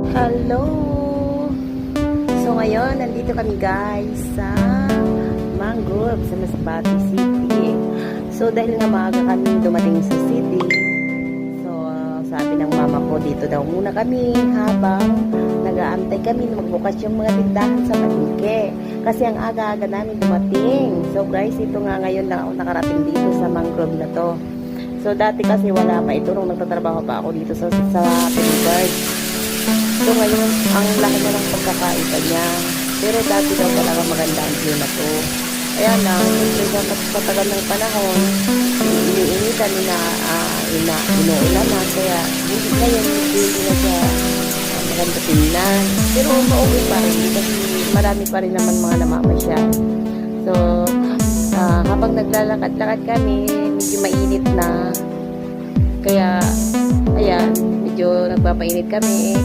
Hello! So ngayon, nandito kami guys sa Mangrove sa Masbate City. So dahil nga maaga kami dumating sa city, so sabi ng mama ko dito daw muna kami habang nag-aantay kami na magbukas yung mga tindahan sa palengke. Kasi ang aga-aga namin dumating. So guys, ito nga ngayon na ako nakarating dito sa Mangrove na to. So dati kasi wala pa ito nung nagtatrabaho pa ako dito sa Pilipinas. So ngayon, ang laki na ng pagkakaiba niya. Pero dati daw talaga maganda ang view na to. Kaya lang, siyempre sa patagal ng panahon, iniinitan inuulan na. Kaya hindi ngayon, hindi na siya maganda tingnan. Pero mauwi pa rin kasi marami pa rin naman mga namamasyal. So, habang naglalakad-lakad kami, medyo mainit na. Kaya, ayan, medyo nagpapainit kami.